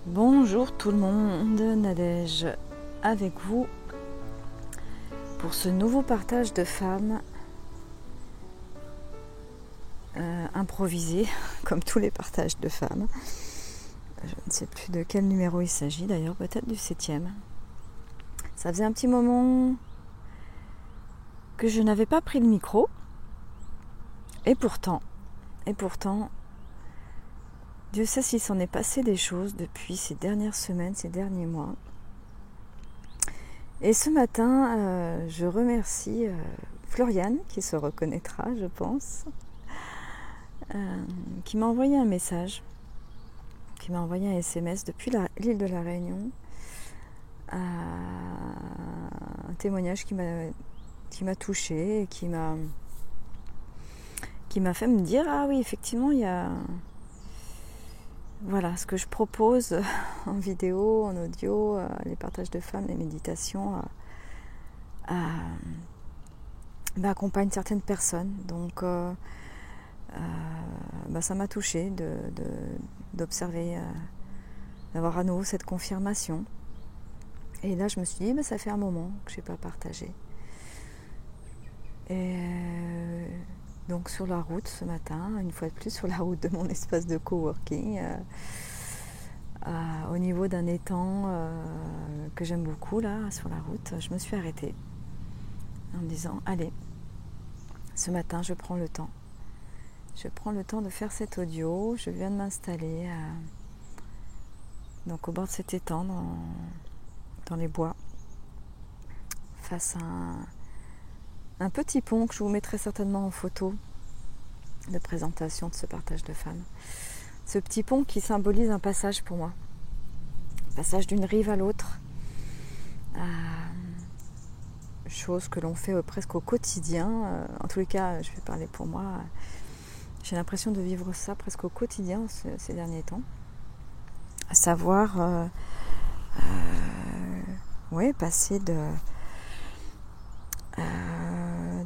Bonjour tout le monde, Nadège avec vous pour ce nouveau partage de femmes improvisé comme tous les partages de femmes. Je ne sais plus de quel numéro il s'agit d'ailleurs, peut-être du 7e. Ça faisait un petit moment que je n'avais pas pris le micro et pourtant, Dieu sait s'il s'en est passé des choses depuis ces dernières semaines, ces derniers mois. Et ce matin, je remercie Floriane, qui se reconnaîtra, je pense, qui m'a envoyé un message, qui m'a envoyé un SMS depuis l'île de la Réunion, un témoignage qui m'a touchée et qui m'a fait me dire « Ah oui, effectivement, il y a... » Voilà, ce que je propose en vidéo, en audio, les partages de femmes, les méditations, accompagne certaines personnes. Donc, ça m'a touchée d'observer, d'avoir à nouveau cette confirmation. Et là, je me suis dit, ça fait un moment que je n'ai pas partagé. Et donc sur la route ce matin, une fois de plus sur la route de mon espace de coworking, au niveau d'un étang que j'aime beaucoup là sur la route, je me suis arrêtée en me disant allez, ce matin je prends le temps de faire cet audio. Je viens de m'installer donc au bord de cet étang dans les bois face à un petit pont que je vous mettrai certainement en photo de présentation de ce partage de femmes. Ce petit pont qui symbolise un passage pour moi. Passage d'une rive à l'autre. Chose que l'on fait presque au quotidien. En tous les cas, je vais parler pour moi. J'ai l'impression de vivre ça presque au quotidien ces derniers temps. À savoir, passer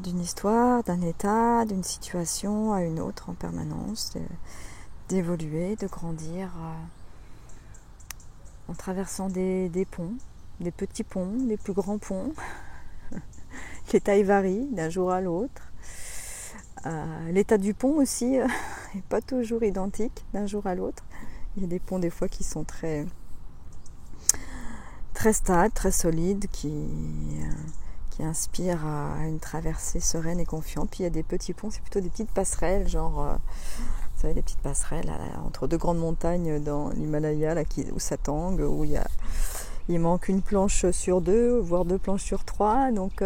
d'une histoire, d'un état, d'une situation à une autre en permanence, d'évoluer, de grandir en traversant des ponts, des petits ponts, des plus grands ponts. Les tailles varient d'un jour à l'autre. L'état du pont aussi n'est pas toujours identique d'un jour à l'autre. Il y a des ponts des fois qui sont très stables, très solides, qui inspire à une traversée sereine et confiante. Puis il y a des petits ponts, c'est plutôt des petites passerelles, genre, vous savez, des petites passerelles entre deux grandes montagnes dans l'Himalaya, là, où ça tangue, où il manque une planche sur 2, voire 2 planches sur 3. Donc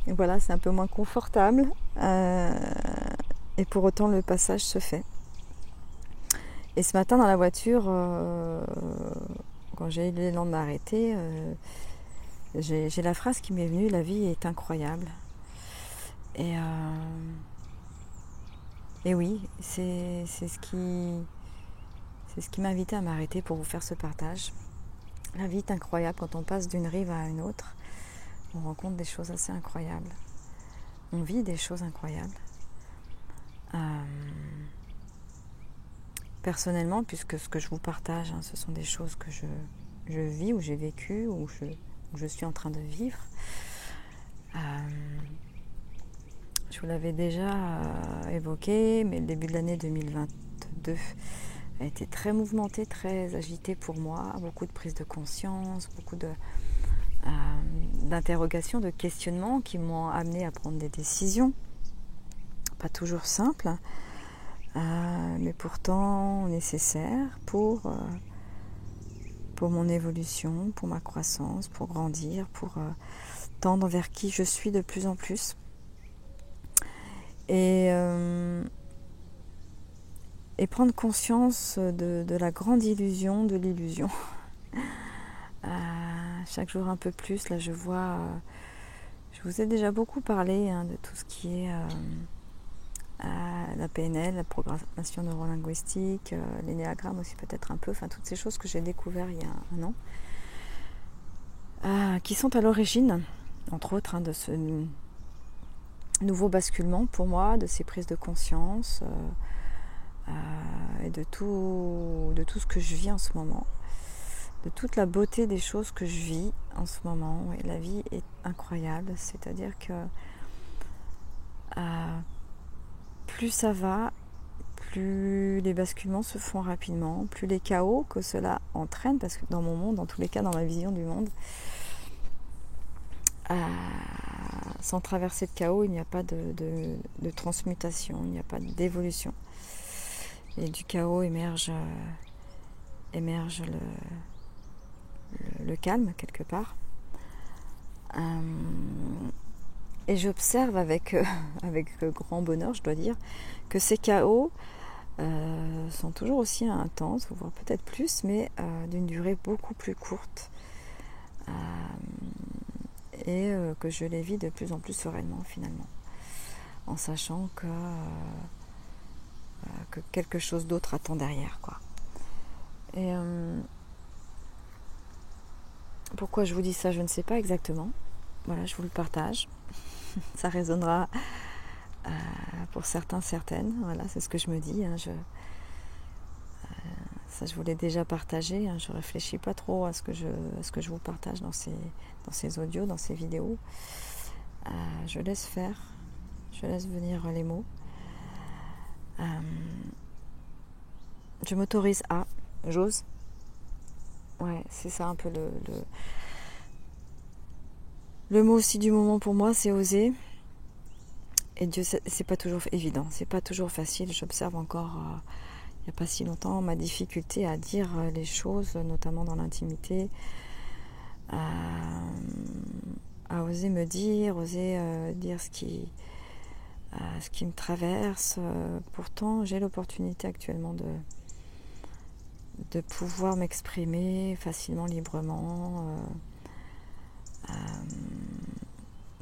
voilà, c'est un peu moins confortable. Et pour autant, le passage se fait. Et ce matin, dans la voiture, quand j'ai eu l'élan de m'arrêter, j'ai la phrase qui m'est venue, la vie est incroyable. Et oui, c'est ce qui m'a invité à m'arrêter pour vous faire ce partage. La vie est incroyable. Quand on passe d'une rive à une autre, on rencontre des choses assez incroyables. On vit des choses incroyables. Personnellement, puisque ce que je vous partage, ce sont des choses que je vis, ou j'ai vécu, ou je suis en train de vivre. Je vous l'avais déjà évoqué, mais le début de l'année 2022 a été très mouvementé, très agité pour moi. Beaucoup de prise de conscience, beaucoup d'interrogations, de questionnements qui m'ont amené à prendre des décisions. Pas toujours simples, mais pourtant nécessaires pour mon évolution, pour ma croissance, pour grandir, pour tendre vers qui je suis de plus en plus. Et prendre conscience de la grande illusion de l'illusion. Chaque jour un peu plus, là je vois, je vous ai déjà beaucoup parlé de tout ce qui est la PNL, la programmation neurolinguistique, l'énéagramme aussi peut-être un peu, enfin toutes ces choses que j'ai découvertes il y a un an, qui sont à l'origine, entre autres, de ce nouveau basculement pour moi, de ces prises de conscience, et de tout ce que je vis en ce moment, de toute la beauté des choses que je vis en ce moment. Et la vie est incroyable, c'est-à-dire que plus ça va, plus les basculements se font rapidement, plus les chaos que cela entraîne, parce que dans mon monde, dans tous les cas, dans ma vision du monde, sans traverser de chaos, il n'y a pas de transmutation, il n'y a pas d'évolution. Et du chaos émerge le calme quelque part. Et j'observe avec grand bonheur, je dois dire, que ces chaos sont toujours aussi intenses, voire peut-être plus, mais d'une durée beaucoup plus courte. Et que je les vis de plus en plus sereinement finalement, en sachant que quelque chose d'autre attend derrière, quoi. Et pourquoi je vous dis ça, je ne sais pas exactement. Voilà, je vous le partage. Ça résonnera pour certains, certaines. Voilà, c'est ce que je me dis. Ça, je vous l'ai déjà partagé. Je ne réfléchis pas trop à ce que je vous partage dans ces audios, dans ces vidéos. Je laisse faire. Je laisse venir les mots. Je m'autorise à. J'ose. Ouais, c'est ça un peu le mot aussi du moment pour moi, c'est oser. Et Dieu, c'est pas toujours évident, c'est pas toujours facile. J'observe encore, il n'y a pas si longtemps, ma difficulté à dire les choses, notamment dans l'intimité, à oser me dire, dire ce qui me traverse. Pourtant, j'ai l'opportunité actuellement de pouvoir m'exprimer facilement, librement,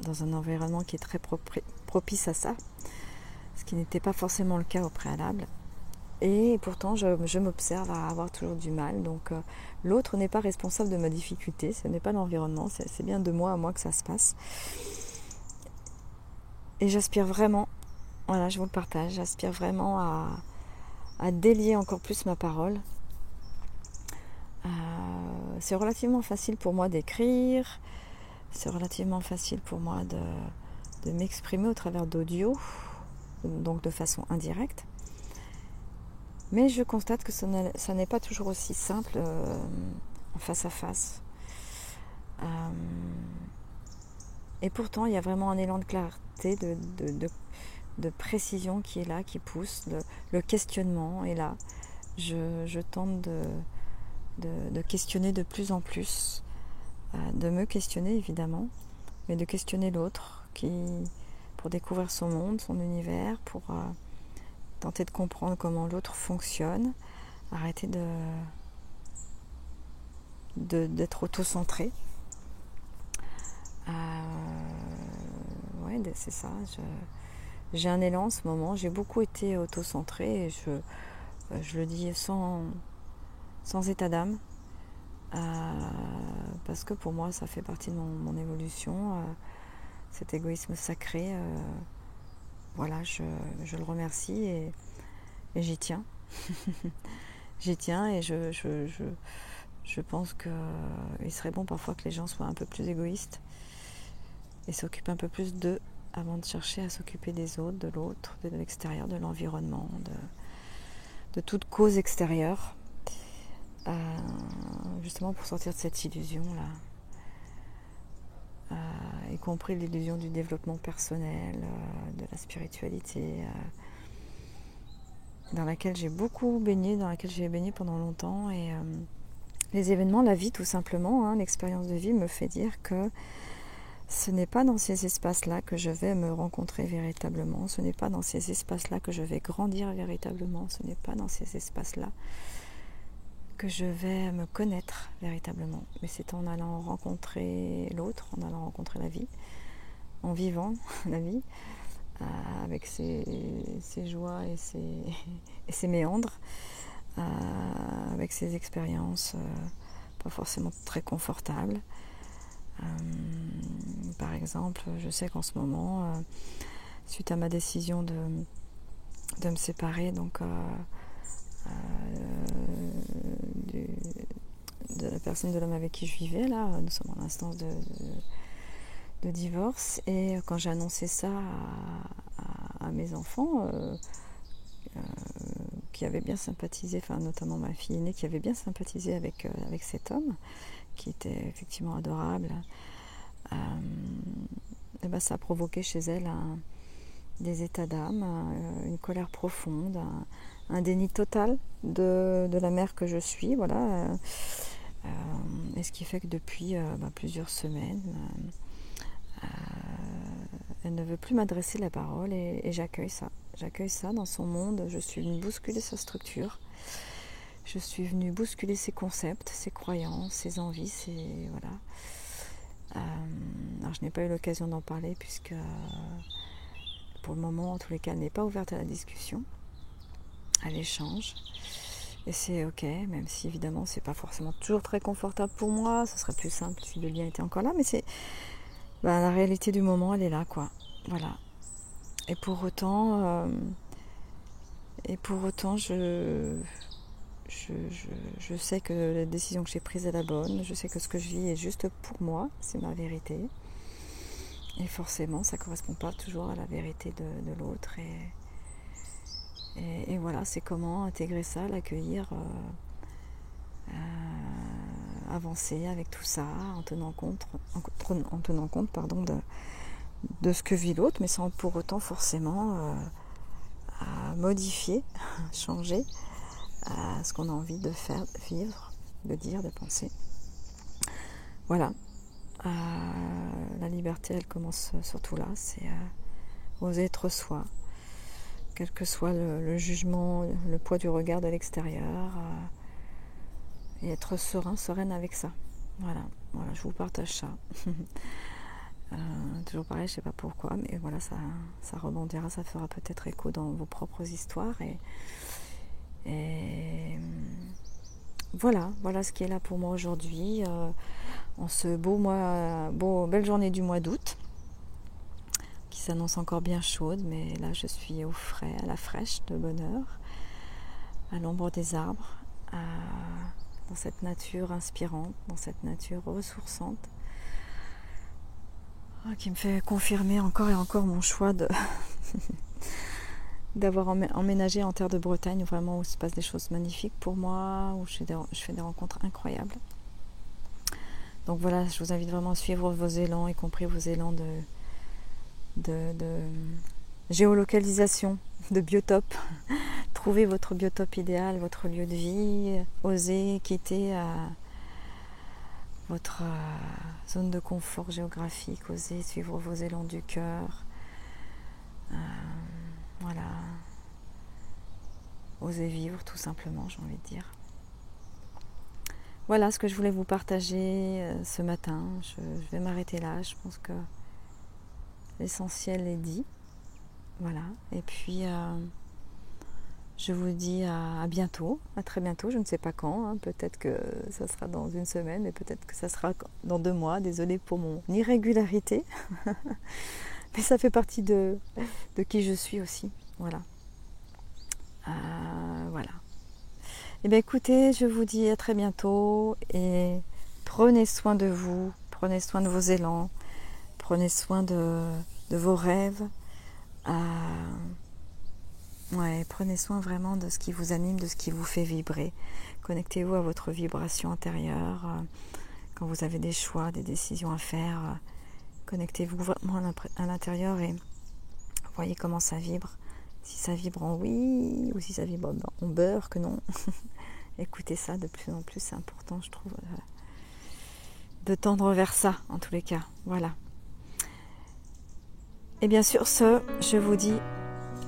dans un environnement qui est très propice à ça, ce qui n'était pas forcément le cas au préalable. Et pourtant, je m'observe à avoir toujours du mal. Donc, l'autre n'est pas responsable de ma difficulté, ce n'est pas l'environnement, c'est bien de moi à moi que ça se passe. Et j'aspire vraiment, voilà, je vous le partage, j'aspire vraiment à délier encore plus ma parole. C'est relativement facile pour moi d'écrire, c'est relativement facile pour moi de m'exprimer au travers d'audio, donc de façon indirecte. Mais je constate que ça n'est pas toujours aussi simple en face à face. Et pourtant, il y a vraiment un élan de clarté, de précision qui est là, qui pousse. Le questionnement est là. Je tente de questionner de plus en plus, de me questionner évidemment, mais de questionner l'autre pour découvrir son monde, son univers, pour tenter de comprendre comment l'autre fonctionne, arrêter d'être auto-centré. Ouais, c'est ça. J'ai un élan en ce moment. J'ai beaucoup été auto-centrée et je le dis sans état d'âme, parce que pour moi ça fait partie de mon évolution, cet égoïsme sacré. Voilà, je le remercie et j'y tiens. J'y tiens et je pense qu'il serait bon parfois que les gens soient un peu plus égoïstes et s'occupent un peu plus d'eux avant de chercher à s'occuper des autres, de l'autre, de l'extérieur, de l'environnement, de toute cause extérieure, justement pour sortir de cette illusion-là. Y compris l'illusion du développement personnel, de la spiritualité, dans laquelle j'ai beaucoup baigné, dans laquelle j'ai baigné pendant longtemps. Et les événements, la vie tout simplement, l'expérience de vie me fait dire que ce n'est pas dans ces espaces-là que je vais me rencontrer véritablement, ce n'est pas dans ces espaces-là que je vais grandir véritablement, ce n'est pas dans ces espaces-là que je vais me connaître véritablement. Mais c'est en allant rencontrer l'autre, en allant rencontrer la vie, en vivant la vie, avec ses joies et ses méandres, avec ses expériences pas forcément très confortables. Par exemple, je sais qu'en ce moment, suite à ma décision de me séparer, donc de la personne, de l'homme avec qui je vivais. Là, nous sommes en instance de divorce. Et quand j'ai annoncé ça à mes enfants, qui avaient bien sympathisé, enfin notamment ma fille aînée qui avait bien sympathisé avec cet homme, qui était effectivement adorable, et ben ça a provoqué chez elle des états d'âme, une colère profonde, un déni total de la mère que je suis, voilà. Et ce qui fait que depuis plusieurs semaines, elle ne veut plus m'adresser la parole et j'accueille ça. J'accueille ça dans son monde. Je suis venue bousculer sa structure. Je suis venue bousculer ses concepts, ses croyances, ses envies, voilà. Alors je n'ai pas eu l'occasion d'en parler puisque pour le moment, en tous les cas, elle n'est pas ouverte à la discussion, à l'échange. Et c'est ok, même si évidemment c'est pas forcément toujours très confortable pour moi. Ce serait plus simple si le lien était encore là, mais c'est la réalité du moment, elle est là, quoi. Voilà. Et pour autant, je sais que la décision que j'ai prise est la bonne. Je sais que ce que je vis est juste pour moi, c'est ma vérité. Et forcément, ça ne correspond pas toujours à la vérité de l'autre. Et voilà, c'est comment intégrer ça, l'accueillir, avancer avec tout ça, en tenant compte de ce que vit l'autre, mais sans pour autant forcément modifier, changer ce qu'on a envie de faire, de vivre, de dire, de penser. Voilà. La liberté, elle commence surtout là, c'est oser être soi, quel que soit le jugement, le poids du regard de l'extérieur, et être sereine avec ça. Voilà, je vous partage ça. Toujours pareil, je ne sais pas pourquoi, mais voilà, ça rebondira, ça fera peut-être écho dans vos propres histoires. Et voilà ce qui est là pour moi aujourd'hui, en ce belle journée du mois d'août, qui s'annonce encore bien chaude, mais là je suis au frais, à la fraîche de bonheur, à l'ombre des arbres, dans cette nature inspirante, dans cette nature ressourçante, qui me fait confirmer encore et encore mon choix d'avoir emménagé en terre de Bretagne, vraiment où il se passe des choses magnifiques pour moi, où je fais des rencontres incroyables. Donc voilà, je vous invite vraiment à suivre vos élans, y compris vos élans de géolocalisation, de biotope. Trouvez votre biotope idéal, votre lieu de vie, osez quitter votre zone de confort géographique, osez suivre vos élans du cœur. Voilà. Osez vivre tout simplement, j'ai envie de dire. Voilà ce que je voulais vous partager ce matin. Je vais m'arrêter là. Je pense que l'essentiel est dit. Voilà. Et puis, je vous dis à bientôt, à très bientôt. Je ne sais pas quand. Hein. Peut-être que ça sera dans une semaine, mais peut-être que ça sera dans 2 mois. Désolée pour mon irrégularité. Mais ça fait partie de qui je suis aussi. Voilà. Voilà. Eh bien écoutez, je vous dis à très bientôt et prenez soin de vous, prenez soin de vos élans, prenez soin de vos rêves. Prenez soin vraiment de ce qui vous anime, de ce qui vous fait vibrer. Connectez-vous à votre vibration intérieure. Quand vous avez des choix, des décisions à faire, connectez-vous vraiment à l'intérieur et voyez comment ça vibre. Si ça vibre en oui ou si ça vibre en beurre, que non. Écoutez ça de plus en plus, c'est important, je trouve, de tendre vers ça, en tous les cas. Voilà. Et bien sur ce, je vous dis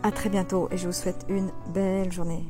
à très bientôt et je vous souhaite une belle journée.